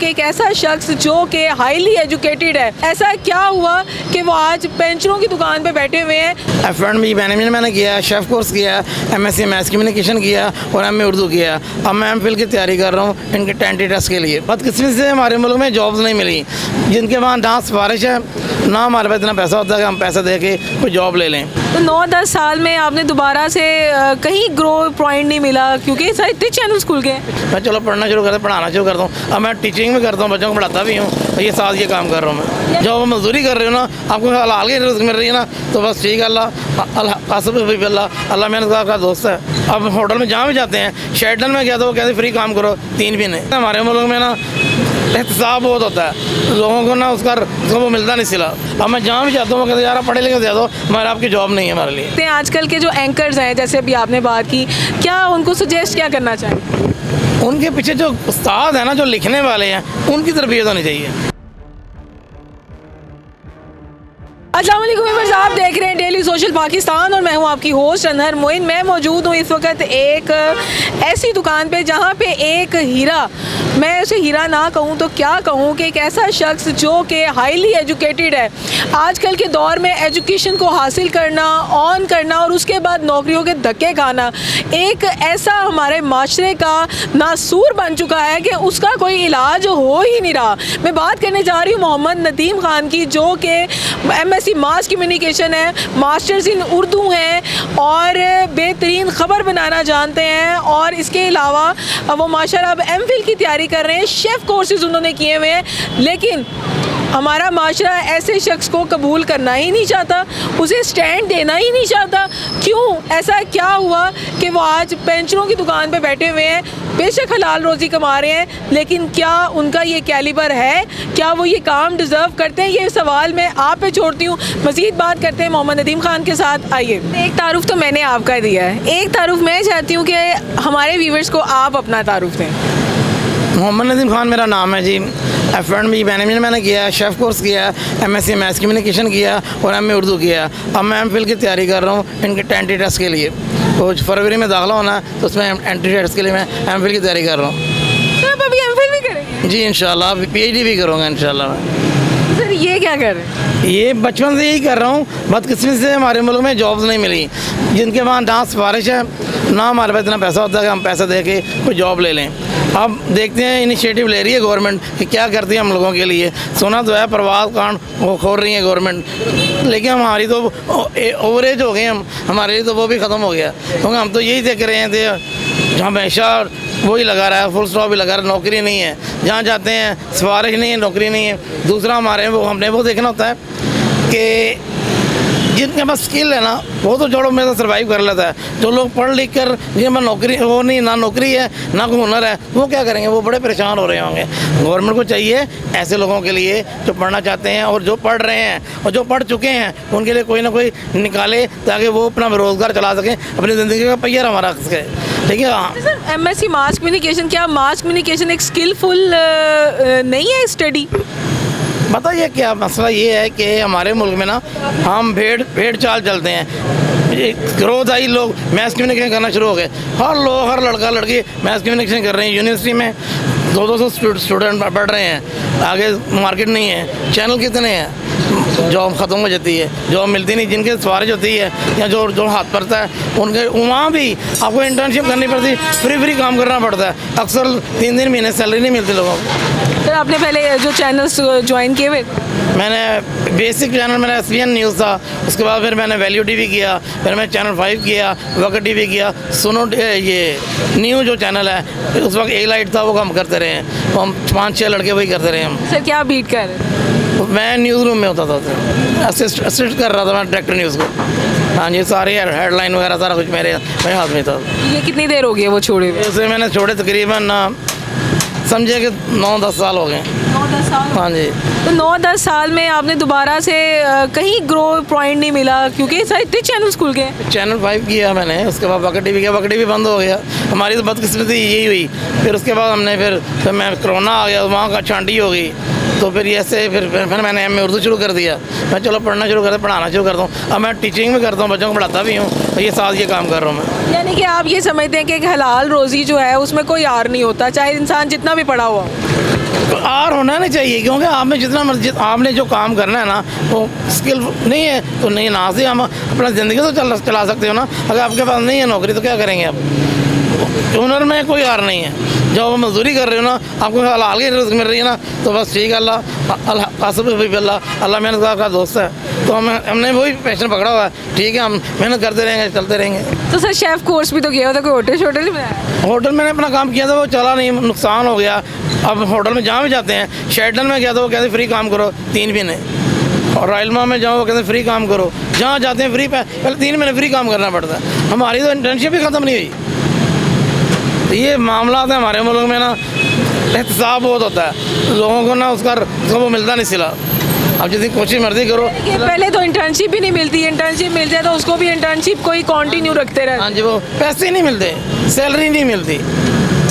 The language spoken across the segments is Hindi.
कि एक ऐसा शख्स जो कि हाईली एजुकेटेड है, ऐसा क्या हुआ कि वो आज पेंशनों की दुकान पे बैठे हुए हैं। F&B मैनेजमेंट मैंने किया, शेफ़ कोर्स किया, MSc मैथ्स कम्युनिकेशन किया और MA उर्दू किया। अब मैं MPhil की तैयारी कर रहा हूँ इनके टेंटी टेस्ट के लिए। बदकिस्मती से हमारे मुल्क में जॉब्स नहीं मिली, जिनके वहाँ ना सिफारिश है ना हमारे पास इतना पैसा होता है कि हम पैसा दे के कोई जॉब ले लें। तो 9-10 साल में आपने दोबारा से कहीं ग्रो पॉइंट नहीं मिला क्योंकि सारे इतने चैनल्स खुल गए। मैं चलो पढ़ना शुरू करता, पढ़ाना शुरू करता हूँ। अब मैं टीचिंग भी करता हूँ, बच्चों को पढ़ाता भी हूँ, और ये साथ ये काम कर रहा हूँ मैं। जब मजदूरी कर रहे हो ना, आपको हलाल की रिज़्क मिल रही है ना, तो बस ठीक है। अल्लाह मेहनत का दोस्त है। अब होटल में जहाँ भी जाते हैं, शेल्टन में गया तो वो कहते फ्री काम करो 3 महीने। हमारे मुल्क में ना एहतसाब बहुत होता है, लोगों को ना उसका वो मिलता नहीं सिला। अब मैं जहाँ भी जाता हूँ वो कहते यार पढ़े लिखे दे दो, हमारे आपकी जॉब नहीं है हमारे लिए। आजकल के जो एंकर्स हैं, जैसे अभी आपने बात की, क्या उनको सजेस्ट क्या करना चाहिए? उनके पीछे जो उस्ताद है ना, जो लिखने वाले हैं, उनकी तरबियत होनी चाहिए। अस्सलाम वालेकुम व्यूअर्स, आप देख रहे हैं डेली सोशल पाकिस्तान और मैं हूं आपकी होस्ट अनहर मोइन। मैं मौजूद हूं इस वक्त एक ऐसी दुकान पे जहां पे एक हीरा, मैं उसे हीरा ना कहूं तो क्या कहूं, कि एक ऐसा शख्स जो कि हाईली एजुकेटेड है। आजकल के दौर में एजुकेशन को हासिल करना, ऑन करना और उसके बाद नौकरियों के धक्के खाना एक ऐसा हमारे माशरे का नासूर बन चुका है कि उसका कोई इलाज हो ही नहीं रहा। मैं बात करने जा रही हूँ मोहम्मद नदीम खान की, जो कि MSc मास कम्युनिकेशन है, मास्टर्स इन उर्दू हैं और बेहतरीन ख़बर बनाना जानते हैं। और इसके अलावा वो माशाल्लाह अब MPhil की तैयारी कर रहे हैं। शेफ़ कोर्सेज़ उन्होंने किए हुए हैं, लेकिन हमारा माशरा ऐसे शख्स को कबूल करना ही नहीं चाहता, उसे स्टैंड देना ही नहीं चाहता। क्यों? ऐसा क्या हुआ कि वो आज पेंशनों की दुकान पे बैठे हुए हैं? बेशक हलाल रोज़ी कमा रहे हैं, लेकिन क्या उनका ये कैलिबर है? क्या वो ये काम डिज़र्व करते हैं? ये सवाल मैं आप पे छोड़ती हूँ। मज़ीद बात करते हैं मोहम्मद नदीम खान के साथ। आइए, एक तारुफ तो मैंने आपका दिया है, एक तारुफ मैं चाहती हूँ कि हमारे व्यूवर्स को आप अपना तारुफ दें। मोहम्मद नदीम खान मेरा नाम है जी। F&B मैनेजमेंट मैंने किया, शेफ़ कोर्स किया, MSc मैथ्स कम्युनिकेशन किया और MA उर्दू किया। अब मैं MPhil की तैयारी कर रहा हूँ इनके टेंटी टेस्ट के लिए। तो फरवरी में दाखिला होना है, तो उसमें एंट्री टेस्ट के लिए मैं MPhil की तैयारी कर रहा हूँ। तो आप अभी MPhil भी करेंगे? जी इंशाल्लाह, PhD भी करूँगा इंशाल्लाह। सर ये क्या कर रहे हैं? ये बचपन से यही कर रहा हूँ। बदकिस्मती से हमारे मुल्क में जॉब्स नहीं मिली, जिनके वहाँ ना सिफारिश है ना हमारे पास इतना पैसा होता है कि हम पैसा दे के कोई जॉब ले लें। अब देखते हैं, इनिशिएटिव ले रही है गवर्नमेंट कि क्या करती है हम लोगों के लिए। सुना तो है प्रवास कांड वो खोल रही है गवर्नमेंट, लेकिन हमारी तो ओवरेज हो गए हम, हमारे लिए तो वो भी ख़त्म हो गया। क्योंकि हम तो यही देख रहे थे, हमेशा वही लगा रहा है, फुल स्टॉप ही लगा रहा है, नौकरी नहीं है। जहाँ जाते हैं सिफारिश नहीं है, नौकरी नहीं है। दूसरा हमारे हमने वो देखना होता है कि जिनके पास स्किल है ना, वो तो जोड़ों में सर्वाइव कर लेता है। जो लोग पढ़ लिख कर जिनके पास नौकरी वो नहीं, ना नौकरी है ना कोई हुनर है, वो क्या करेंगे? वो बड़े परेशान हो रहे होंगे। गवर्नमेंट को चाहिए ऐसे लोगों के लिए जो पढ़ना चाहते हैं और जो पढ़ रहे हैं और जो पढ़ चुके हैं, उनके लिए कोई ना कोई निकाले ताकि वो अपना रोज़गार चला सकें, अपनी ज़िंदगी का पहिया हमारा सके। ठीक है। सर MSc मास कम्युनिकेशन, क्या मास कम्युनिकेशन एक स्किलफुल नहीं है स्टडी? बताइए क्या मसला ये है कि हमारे मुल्क में ना हम भेड़ चाल चलते हैं। रोज़ आई लोग मैथ्स कम्युनिकेशन करना शुरू हो गए। हर लड़का लड़की मैथ्स कम्युनिकेशन कर रहे हैं। यूनिवर्सिटी में 200 स्टूडेंट पढ़ रहे हैं, आगे मार्केट नहीं है। चैनल कितने हैं? जॉब ख़त्म हो जाती है, जॉब मिलती नहीं। जिनके सिफारिश होती है या जो हाथ पड़ता है उनके, वहाँ भी आपको इंटर्नशिप करनी पड़ती, फ्री काम करना पड़ता है। अक्सर 3 महीने सैलरी नहीं मिलती लोगों को। सर आपने पहले जो चैनल्स ज्वाइन किए हुए? मैंने बेसिक चैनल मेरा SBN न्यूज़ था, उसके बाद फिर मैंने वैल्यू TV किया, फिर मैं चैनल 5 किया, वक्त TV किया, सुनो ये न्यू जो चैनल है उस वक्त A लाइट था, वो हम करते रहे हैं। हम 5-6 लड़के वही करते रहे हम। सर क्या बीट कर रहे हैं? मैं न्यूज़ रूम में होता था, असिस्ट कर रहा था मैं डायरेक्टर न्यूज़ को। हाँ जी, सारे हेडलाइन वगैरह सारा कुछ मेरे हाथ में था। ये कितनी देर हो गई है वो छोड़े हुए? उसे मैंने छोड़े तकरीबन समझे कि 9-10 साल हो गए। 9-10 साल? हाँ जी। तो 9-10 साल में आपने दोबारा से कहीं ग्रो पॉइंट नहीं मिला क्योंकि सारे इतने चैनल्स खुल गए? चैनल 5 किया मैंने, उसके बाद वक्त TV किया, वक्त TV बंद हो गया। हमारी तो बदकिस्मती यही हुई। फिर उसके बाद हमने फिर मैं कोरोना आ गया, वहाँ का छांटी हो गई, तो फिर ऐसे फिर मैंने MA उर्दू शुरू कर दिया। मैं चलो पढ़ना शुरू करता, पढ़ाना शुरू करता हूँ। अब मैं टीचिंग भी करता हूँ, बच्चों को पढ़ाता भी हूँ, और ये साथ ये काम कर रहा हूँ मैं। यानी कि आप ये समझते हैं कि एक हलाल रोज़ी जो है उसमें कोई यार नहीं होता, चाहे इंसान जितना भी पढ़ा हुआ हो? आर होना नहीं चाहिए, क्योंकि आप में जितना मर्जी आपने जो काम करना है ना वो स्किल नहीं है तो नहीं ना से हम अपना ज़िंदगी तो चला सकते हो ना। अगर आपके पास नहीं है नौकरी तो क्या करेंगे आप? हुनर में कोई आर नहीं है। जो आप मजदूरी कर रहे हो ना, आपको हलाल की रिज़्क मिल रही है ना, तो बस ठीक है। अल्लाह मेहनत का दोस्त है, तो हमने वही पैशन पकड़ा हुआ है। ठीक है, हम मेहनत करते रहेंगे, चलते रहेंगे। तो सर शेफ़ कोर्स भी तो किया होता, कोई होटल शोटल में आया? होटल मैंने अपना काम किया था, वो चला नहीं, नुकसान हो गया। अब होटल में जहाँ भी जाते हैं, शेल्टन में गया था, वो कहते फ्री काम करो 3 महीने, और रॉयलमा में जाओ वो कहते फ्री काम करो। जहाँ जाते हैं फ्री, पहले 3 महीने फ्री काम करना पड़ता है। हमारी तो इंटर्नशिप ही ख़त्म नहीं हुई। तो ये मामला है हमारे मुल्क में ना, एहतसाब बहुत होता है लोगों को ना, उसका वो मिलता नहीं सिला। अब जितनी कोशिश मर्जी करो। ये पहले तो इंटर्नशिप ही नहीं मिलती, इंटर्नशिप मिल जाए तो उसको भी इंटर्नशिप को ही कंटिन्यू रखते रहते। हाँ जी, वो पैसे नहीं मिलते, सैलरी नहीं मिलती।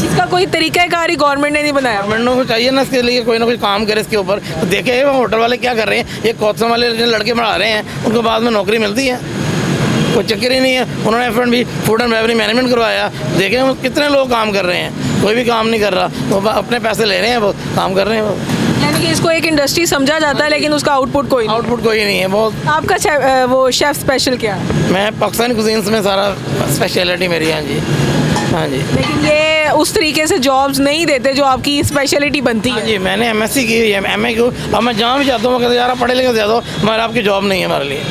इसका कोई तरीक़ाकार ही गवर्नमेंट ने नहीं बनाया। गवर्नमेंट को चाहिए ना इसके लिए कोई ना कोई काम करे इसके ऊपर। तो देखे वो होटल वाले क्या कर रहे हैं, ये कोचिंग वाले जो लड़के पढ़ा रहे हैं उनको बाद में नौकरी मिलती है, कोई चक्कर ही नहीं है। उन्होंने F&B food and beverage management करवाया, देखें वो कितने लोग काम कर रहे हैं, कोई भी काम नहीं कर रहा, वो अपने पैसे ले रहे हैं, वो काम कर रहे हैं। वो यानी कि इसको एक इंडस्ट्री समझा जाता है, लेकिन उसका आउटपुट कोई नहीं। आउटपुट कोई नहीं है। बहुत आपका वो शेफ़ स्पेशल क्या है? मैं पाकिस्तानी कुजीन्स में सारा स्पेशलिटी मेरी है। हाँ जी, हाँ जी। लेकिन ये उस तरीके से जॉब्स नहीं देते जो आपकी स्पेशलिटी बनती हाँ है। जी, मैंने MSc की हुई है, MA की। अब मैं जहाँ भी जाता हूँ, मैं कहता यार पढ़े लिखे ज़्यादा, हमारे आपकी जॉब नहीं है हमारे लिए।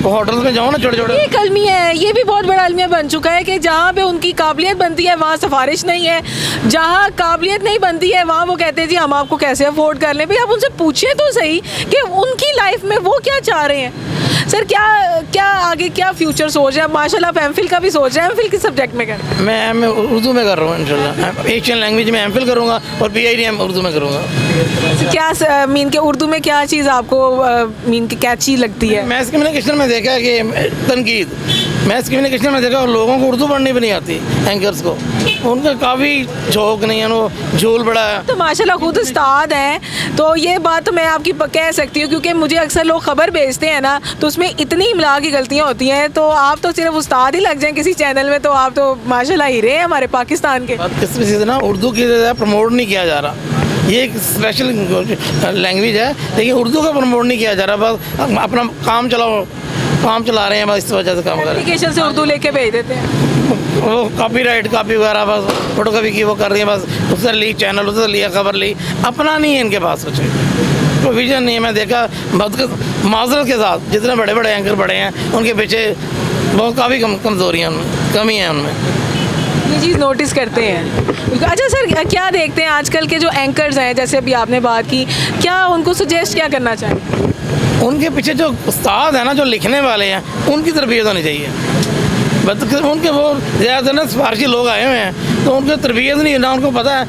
वो होटल्स में जाओ ना छोटे छोटे, ये एक अलमिया है, ये भी बहुत बड़ा अलमिया बन चुका है कि जहाँ पे उनकी काबिलियत बनती है वहाँ सिफारिश नहीं है, जहाँ काबिलियत नहीं बनती है वहाँ वो कहते हैं जी हम आपको कैसे अफोर्ड कर लें। भाई आप उनसे पूछें तो सही कि उनकी लाइफ में वो क्या चाह रहे हैं। सर क्या आगे क्या फ्यूचर सोच रहे हैं? माशाल्लाह आप एमफिल का भी सोच रहे हैं, एमफिल किस सब्जेक्ट में कर? मैं उर्दू में कर रहा हूँ इंशाल्लाह। एशियन लैंग्वेज में एमफिल करूँगा और PhD उर्दू में करूँगा। क्या मीन के उर्दू में क्या चीज़ आपको मीन के क्या चीज़ लगती है? मैथ्स कम्युनिकेशन में देखा है कि तनकीद, मैथ्स कम्युनिकेशन में देखा और लोगों को उर्दू पढ़नी भी नहीं आती, एंकर्स को उनका काफ़ी शौक नहीं है, वो झोल बड़ा है। तो माशाल्लाह खुद उस्ताद हैं, तो ये बात तो मैं आपकी कह सकती हूँ, क्योंकि मुझे अक्सर लोग खबर भेजते हैं ना तो उसमें इतनी इमला की गलतियाँ होती हैं। तो आप तो सिर्फ उस्ताद ही लग जाएं किसी चैनल में तो आप तो माशाल्लाह हीरे हैं हमारे पाकिस्तान के। किसी चीज़ ना उर्दू की प्रमोट नहीं किया जा रहा, ये एक स्पेशल लैंग्वेज है, लेकिन उर्दू का प्रमोट नहीं किया जा रहा। बस अपना काम चला रहे हैं, बस इस वजह से काम कर रहे हैं। एप्लीकेशन से उर्दू लेके भेज देते हैं, वो कॉपी वगैरह बस फोटो कॉपी की वो कर रही है, बस उससे ली चैनल, उससे लिया खबर ली, अपना नहीं है इनके पास कुछ, कोई विजन नहीं है। मैं देखा बहुत माजरत के साथ जितने बड़े बड़े एंकर बड़े हैं उनके पीछे बहुत काफ़ी कमज़ोरियाँ उनमें, कमी है उनमें। ये चीज़ नोटिस करते हैं। अच्छा सर, क्या देखते हैं आजकल के जो एंकर्स हैं, जैसे अभी आपने बात की, क्या उनको सजेस्ट क्या करना चाहिए? उनके पीछे जो उस्ताद हैं ना, जो लिखने वाले हैं, उनकी तरबियत होनी चाहिए। बस उनके वो ज़्यादातर ना सिफारशी लोग आए हुए हैं, तो उनको तरबियत नहीं है ना, उनको पता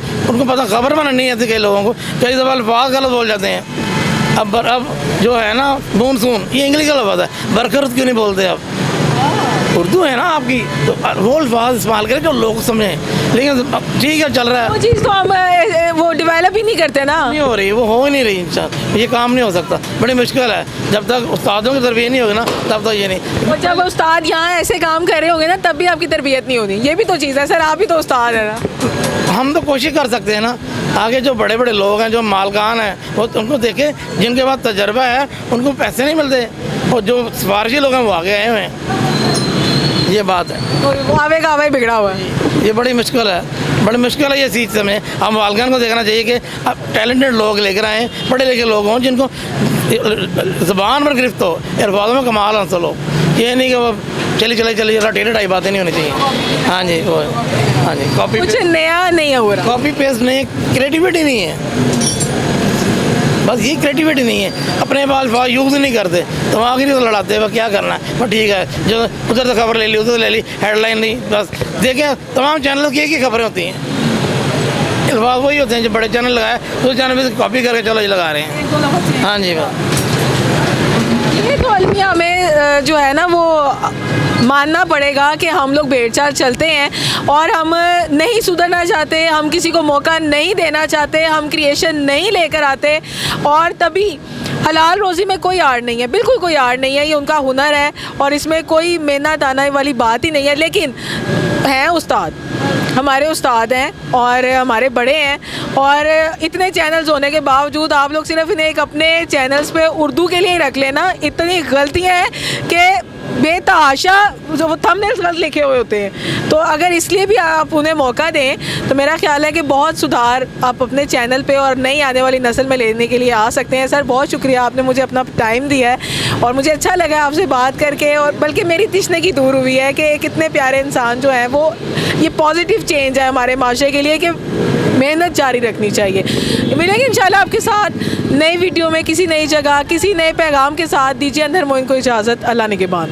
खबर बनानी नहीं आती। कई लोगों को कई दफ़ा अल्फाज गलत बोल जाते हैं। अब जो है ना मानसून, ये इंग्लिश का लफ्ज़ है, बरकत क्यों नहीं बोलते आप? उर्दू है ना आपकी, तो वो अल्फाज इस्तेमाल करें जो लोग समझें। लेकिन ठीक है, चल रहा है, वो चीज़ तो हम वो डेवलप ही नहीं करते ना, नहीं हो रही, वो हो ही नहीं रही। इंसान ये काम नहीं हो सकता, बड़ी मुश्किल है। जब तक उस्तादों की तरबियत नहीं होगी ना, तब तक ये नहीं। और जब उस्ताद यहाँ ऐसे काम कर रहे होंगे ना, तब भी आपकी तरबियत नहीं होनी। ये भी तो चीज़ है सर, आप भी तो उस्ताद है ना। हम तो कोशिश कर सकते हैं ना, आगे जो बड़े बड़े लोग हैं, जो मालकान हैं, वो उनको देखे, जिनके पास तजर्बा है उनको पैसे नहीं मिलते, और जो सिफारशी लोग हैं वो आगे आए हुए हैं। ये बात है, तो वो आवे का आवे बिगड़ा हुआ है। ये बड़ी मुश्किल है ये चीज़ समय। हम वालगान को देखना चाहिए कि अब टैलेंटेड लोग लेकर आएँ, पढ़े लिखे लोग हों, जिनको ज़बान पर गिरफ्त हो, अल्फाजों में कमाल हासिल हो। ये नहीं कि वो चली टेढ़ी टाइप बातें नहीं होनी चाहिए। हाँ जी, वो हाँ जी, कॉपी कुछ नया नहीं है हो रहा, कॉपी पेस्ट नहीं, क्रिएटिविटी नहीं है। बस ये क्रिएटिविटी नहीं है, अपने अल्फाज यूज़ नहीं करते, तो वहाँ की तो लड़ाते हैं, क्या करना है। बस ठीक है, जो उधर से खबर ले ली, उधर से ले ली, हेडलाइन ली, बस देखें तमाम चैनलों की एक ही खबरें होती हैं। अल्फाज वही होते हैं जो बड़े चैनल लगाए, उस चैनल पर कॉपी करके चलो ये लगा रहे हैं। हाँ जी, बस ये तो अलमिया हमें जो है ना वो मानना पड़ेगा कि हम लोग भेड़ चाल चलते हैं और हम नहीं सुधरना चाहते, हम किसी को मौका नहीं देना चाहते, हम क्रिएशन नहीं लेकर आते, और तभी हलाल रोज़ी में कोई आड़ नहीं है, बिल्कुल कोई आड़ नहीं है, ये उनका हुनर है और इसमें कोई मेहनत आना वाली बात ही नहीं है। लेकिन हैं उस्ताद, हमारे उस्ताद हैं और हमारे बड़े हैं, और इतने चैनल्स होने के बावजूद आप लोग सिर्फ इन्हें एक अपने चैनल्स पे उर्दू के लिए ही रख लेना। इतनी गलतियाँ हैं कि बेतहाशा जो वो थंबनेल्स गलत लिखे हुए होते हैं। तो अगर इसलिए भी आप उन्हें मौका दें तो मेरा ख्याल है कि बहुत सुधार आप अपने चैनल पे और नई आने वाली नस्ल में लेने के लिए आ सकते हैं। सर बहुत शुक्रिया, आपने मुझे अपना टाइम दिया है और मुझे अच्छा लगा आपसे बात करके, और बल्कि मेरी तिश्नगी दूर हुई है कि कितने प्यारे इंसान जो हैं वो, ये पॉजिटिव चेंज है हमारे माशरे के लिए कि मेहनत जारी रखनी चाहिए। मिलेंगे इंशाल्लाह आपके साथ नई वीडियो में, किसी नई जगह, किसी नए पैगाम के साथ। दीजिए अंदर मोइन को इजाज़त, अल्लाह ने के बाद।